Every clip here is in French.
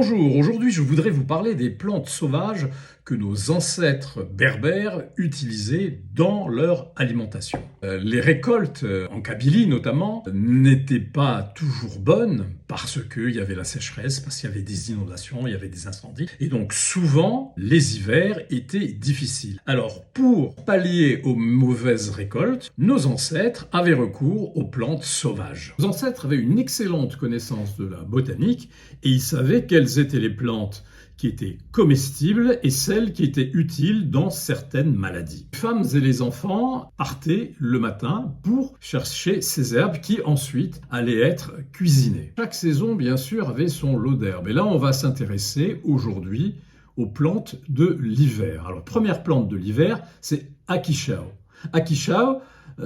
Bonjour, aujourd'hui je voudrais vous parler des plantes sauvages que nos ancêtres berbères utilisaient dans leur alimentation. Les récoltes, en Kabylie notamment, n'étaient pas toujours bonnes parce qu'il y avait la sécheresse, parce qu'il y avait des inondations, il y avait des incendies. Et donc souvent, les hivers étaient difficiles. Alors pour pallier aux mauvaises récoltes, nos ancêtres avaient recours aux plantes sauvages. Nos ancêtres avaient une excellente connaissance de la botanique et ils savaient quelles étaient les plantes qui étaient comestibles et celles qui étaient utiles dans certaines maladies. Les femmes et les enfants partaient le matin pour chercher ces herbes qui ensuite allaient être cuisinées. Chaque saison, bien sûr, avait son lot d'herbes. Et là, on va s'intéresser aujourd'hui aux plantes de l'hiver. Alors, première plante de l'hiver, c'est Akishao. Akishao,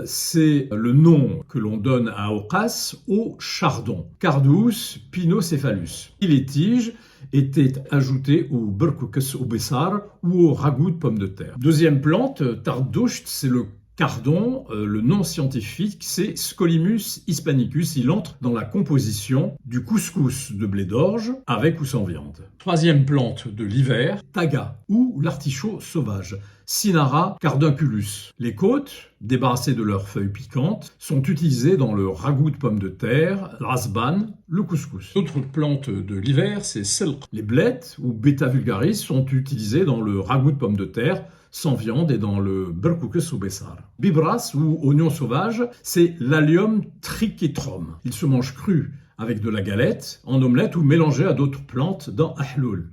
c'est le nom que l'on donne à Aucas au chardon, Cardus pinocéphalus. Et les tiges étaient ajoutées au berkoukas au bessar ou au ragoût de pommes de terre. Deuxième plante, Tardoucht, c'est le cardon, le nom scientifique, c'est Scolymus hispanicus. Il entre dans la composition du couscous de blé d'orge, avec ou sans viande. Troisième plante de l'hiver, Taga, ou l'artichaut sauvage, Cinara cardunculus. Les côtes, débarrassées de leurs feuilles piquantes, sont utilisées dans le ragoût de pommes de terre, l'asban, le couscous. Autre plante de l'hiver, c'est Selq. Les blettes, ou Beta vulgaris, sont utilisées dans le ragoût de pommes de terre, sans viande et dans le berkoukas au bessar. Bibras ou oignon sauvage, c'est l'Allium trichitrum. Il se mange cru avec de la galette, en omelette ou mélangé à d'autres plantes dans ahloul.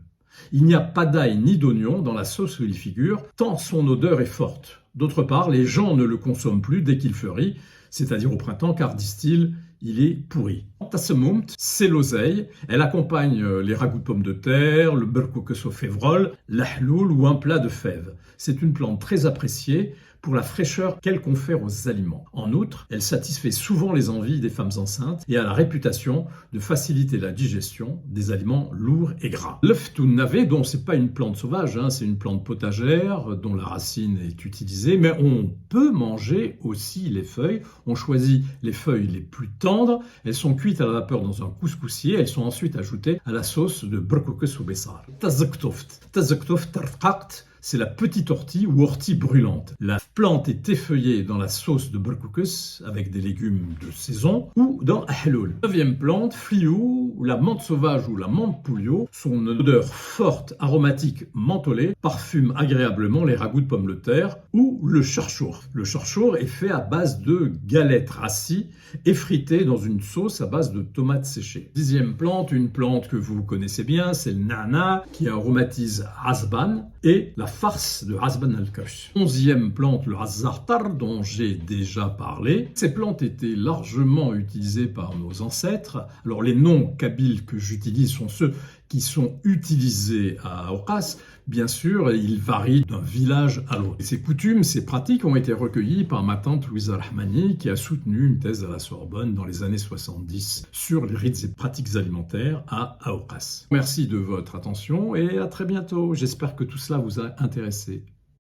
Il n'y a pas d'ail ni d'oignon dans la sauce qu'il figure, tant son odeur est forte. D'autre part, les gens ne le consomment plus dès qu'il fleurit, c'est-à-dire au printemps, car, disent-ils, il est pourri. Tassemumt, c'est l'oseille. Elle accompagne les ragoûts de pommes de terre, le berkoukas au févrole, l'ahloul ou un plat de fèves. C'est une plante très appréciée pour la fraîcheur qu'elle confère aux aliments. En outre, elle satisfait souvent les envies des femmes enceintes et a la réputation de faciliter la digestion des aliments lourds et gras. L'œuf tout navet, dont c'est pas une plante sauvage, c'est une plante potagère dont la racine est utilisée, mais on peut manger aussi les feuilles. On choisit les feuilles les plus tendres. Elles sont cuites à la vapeur dans un couscoussier. Elles sont ensuite ajoutées à la sauce de berkoukas au bessar. Tazaktoft. Tazaktoft tarqaqt. C'est la petite ortie ou ortie brûlante. La plante est effeuillée dans la sauce de berkoukas avec des légumes de saison ou dans ahloul. Neuvième plante, fliou, la menthe sauvage ou la menthe pouliot. Son odeur forte, aromatique, mentholée, parfume agréablement les ragoûts de pommes de terre ou le charchour. Le charchour est fait à base de galettes rassis effritées dans une sauce à base de tomates séchées. Dixième plante, une plante que vous connaissez bien, c'est le na'na qui aromatise hasban et la farce de Hasban al-Kash. Onzième plante, le Hazzartar, dont j'ai déjà parlé. Ces plantes étaient largement utilisées par nos ancêtres. Alors les noms kabyles que j'utilise sont ceux qui sont utilisés à Aucas. Bien sûr, ils varient d'un village à l'autre. Ces coutumes, ces pratiques ont été recueillies par ma tante Louisa Rahmani, qui a soutenu une thèse à la Sorbonne dans les années 70 sur les rites et pratiques alimentaires à Aucas. Merci de votre attention et à très bientôt. J'espère que tout cela vous a intéressé.